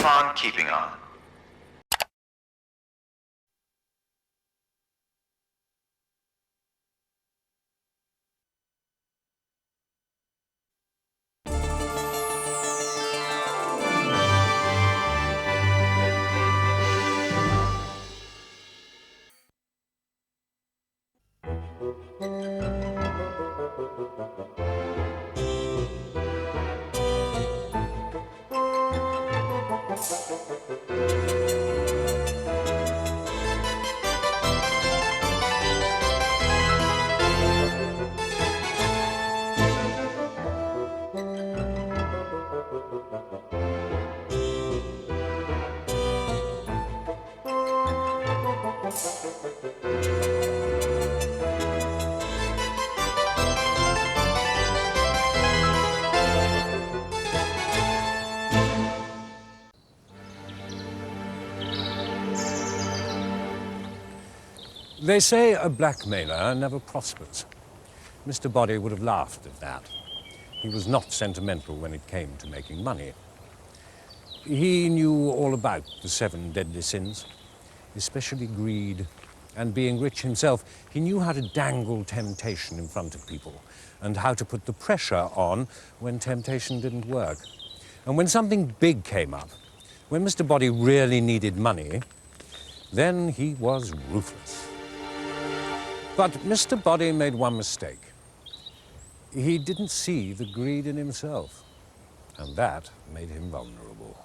on keeping on. They say a blackmailer never prospers. Mr. Body would have laughed at that. He was not sentimental when it came to making money. He knew all about the 7 deadly sins, especially greed. And being rich himself, he knew how to dangle temptation in front of people and how to put the pressure on when temptation didn't work. And when something big came up, when Mr. Body really needed money, then he was ruthless. But Mr. Body made one mistake. He didn't see the greed in himself, and that made him vulnerable.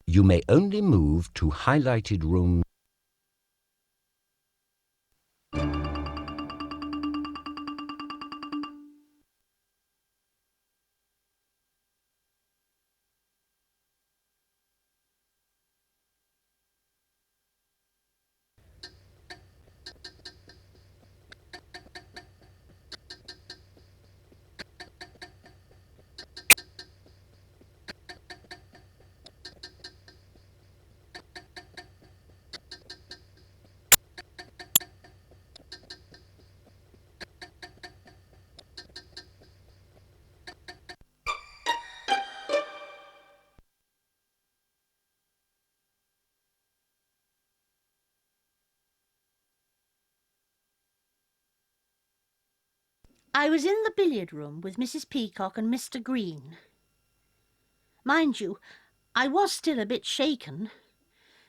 You may only move to highlighted room. I was in the billiard room with Mrs. Peacock and Mr. Green. Mind you, I was still a bit shaken.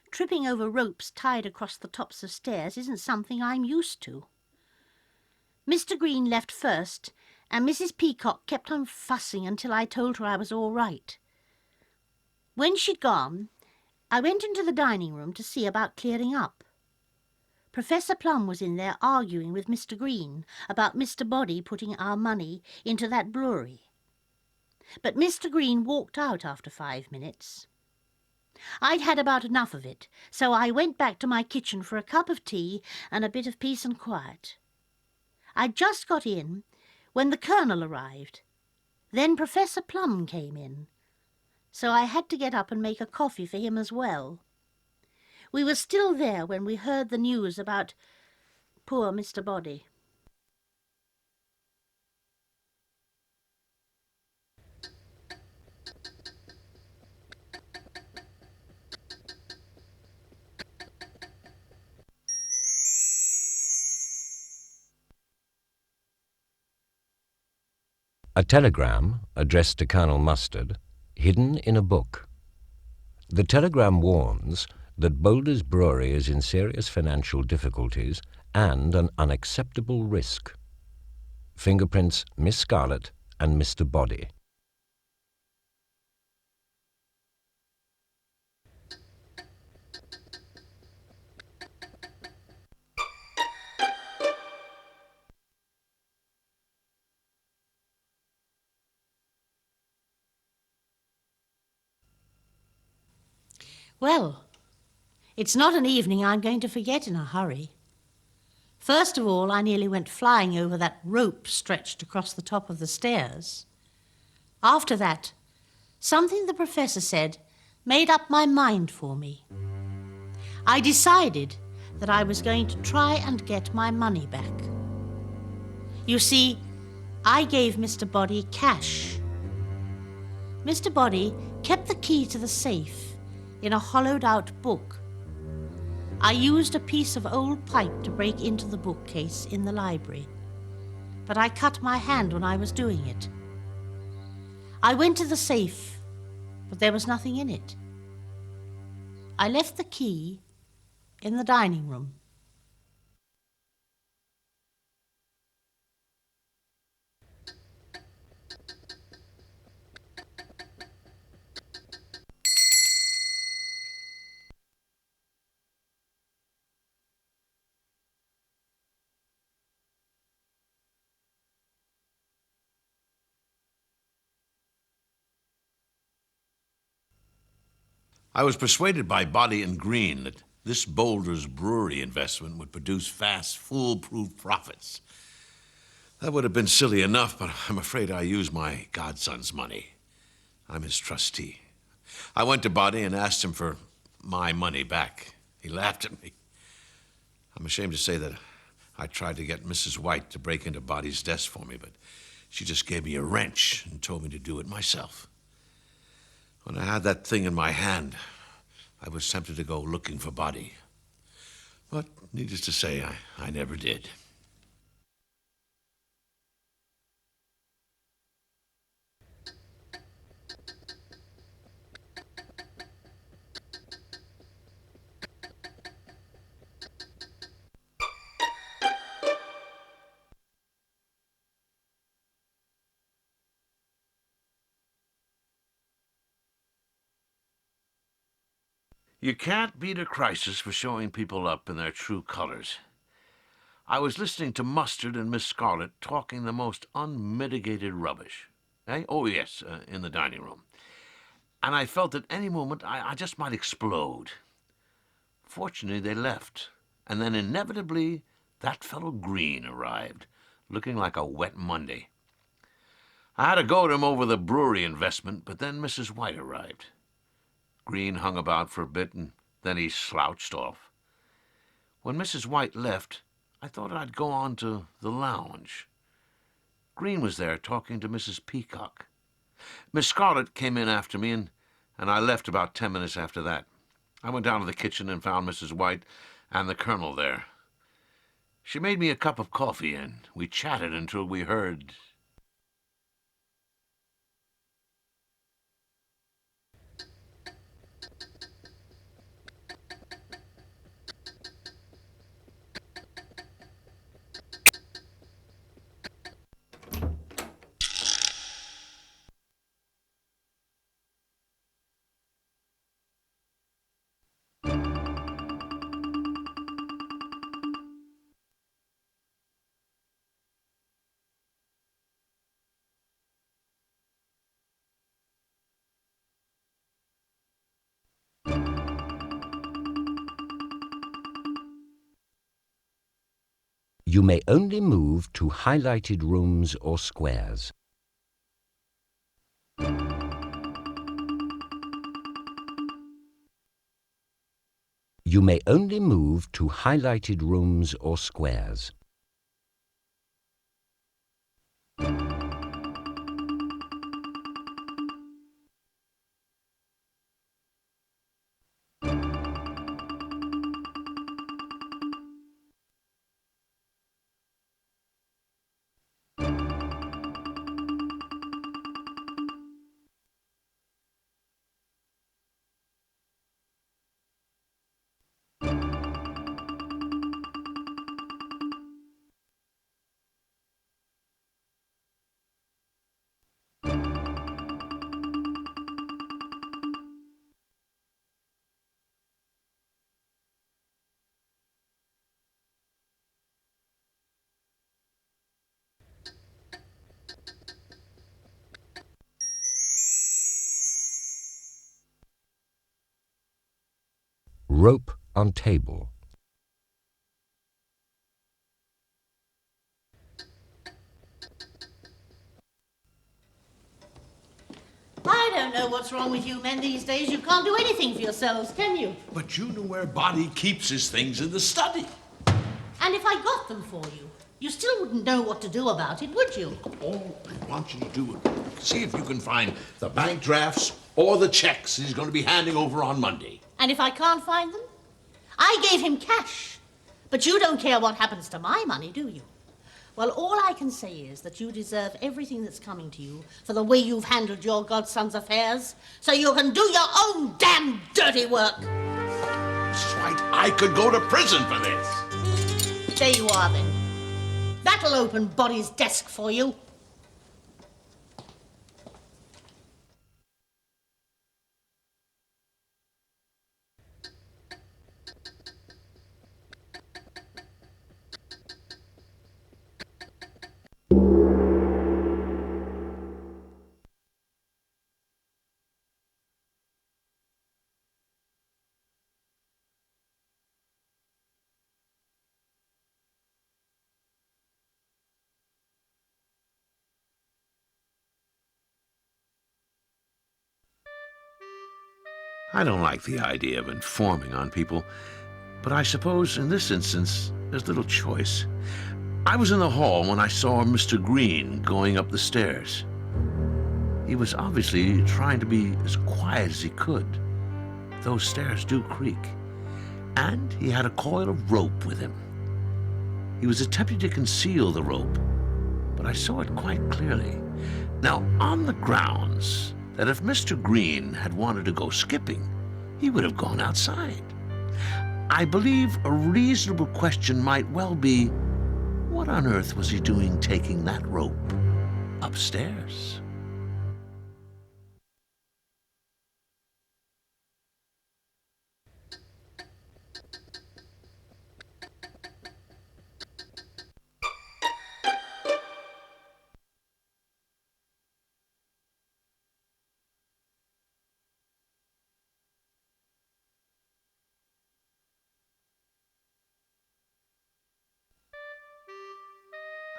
Tripping over ropes tied across the tops of stairs isn't something I'm used to. Mr. Green left first, and Mrs. Peacock kept on fussing until I told her I was all right. When she'd gone, I went into the dining room to see about clearing up. Professor Plum was in there arguing with Mr. Green about Mr. Body putting our money into that brewery. But Mr. Green walked out after 5 minutes. I'd had about enough of it, so I went back to my kitchen for a cup of tea and a bit of peace and quiet. I'd just got in when the Colonel arrived. Then Professor Plum came in, so I had to get up and make a coffee for him as well. We were still there when we heard the news about poor Mr. Body. A telegram addressed to Colonel Mustard, hidden in a book. The telegram warns that Boulder's Brewery is in serious financial difficulties and an unacceptable risk. Fingerprints Miss Scarlett and Mr. Body. Well, it's not an evening I'm going to forget in a hurry. First of all, I nearly went flying over that rope stretched across the top of the stairs. After that, something the professor said made up my mind for me. I decided that I was going to try and get my money back. You see, I gave Mr. Body cash. Mr. Body kept the key to the safe in a hollowed-out book. I used a piece of old pipe to break into the bookcase in the library, but I cut my hand when I was doing it. I went to the safe, but there was nothing in it. I left the key in the dining room. I was persuaded by Body and Green that this Boulder's Brewery investment would produce fast, foolproof profits. That would have been silly enough, but I'm afraid I used my godson's money. I'm his trustee. I went to Body and asked him for my money back. He laughed at me. I'm ashamed to say that I tried to get Mrs. White to break into Body's desk for me, but she just gave me a wrench and told me to do it myself. When I had that thing in my hand, I was tempted to go looking for Body. But needless to say, I never did. You can't beat a crisis for showing people up in their true colors. I was listening to Mustard and Miss Scarlett talking the most unmitigated rubbish. Eh? Oh, yes, in the dining room. And I felt at any moment I just might explode. Fortunately, they left, and then inevitably that fellow Green arrived, looking like a wet Monday. I had to go to him over the brewery investment, but then Mrs. White arrived. Green hung about for a bit, and then he slouched off. When Mrs. White left, I thought I'd go on to the lounge. Green was there talking to Mrs. Peacock. Miss Scarlett came in after me, and I left about 10 minutes after that. I went down to the kitchen and found Mrs. White and the Colonel there. She made me a cup of coffee, and we chatted until we heard... You may only move to highlighted rooms or squares. You may only move to highlighted rooms or squares. Rope on table. I don't know what's wrong with you men these days. You can't do anything for yourselves, can you? But you know where Bonnie keeps his things in the study. And if I got them for you, you still wouldn't know what to do about it, would you? All I want you to do is see if you can find the bank drafts or the checks he's going to be handing over on Monday. And if I can't find them? I gave him cash. But you don't care what happens to my money, do you? Well, all I can say is that you deserve everything that's coming to you for the way you've handled your godson's affairs, so you can do your own damn dirty work. Mrs. White, I could go to prison for this. There you are, then. That'll open Body's desk for you. I don't like the idea of informing on people, but I suppose in this instance there's little choice. I was in the hall when I saw Mr. Green going up the stairs. He was obviously trying to be as quiet as he could. Those stairs do creak. And he had a coil of rope with him. He was attempting to conceal the rope, but I saw it quite clearly. Now, on the grounds that if Mr. Green had wanted to go skipping, he would have gone outside. I believe a reasonable question might well be, what on earth was he doing taking that rope upstairs?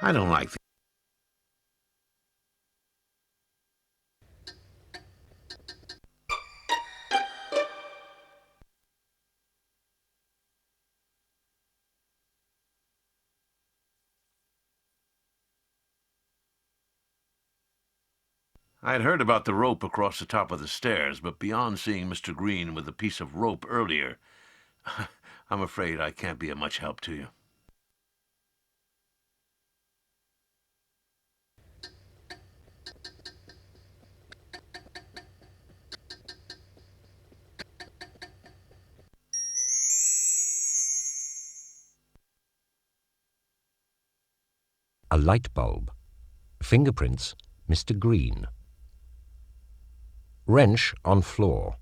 I don't like the I'd heard about the rope across the top of the stairs, but beyond seeing Mr. Green with a piece of rope earlier, I'm afraid I can't be of much help to you. A light bulb. Fingerprints, Mr. Green. Wrench on floor.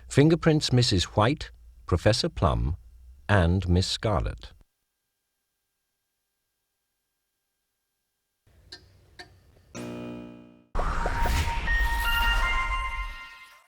Fingerprints, Mrs. White, Professor Plum, and Miss Scarlet.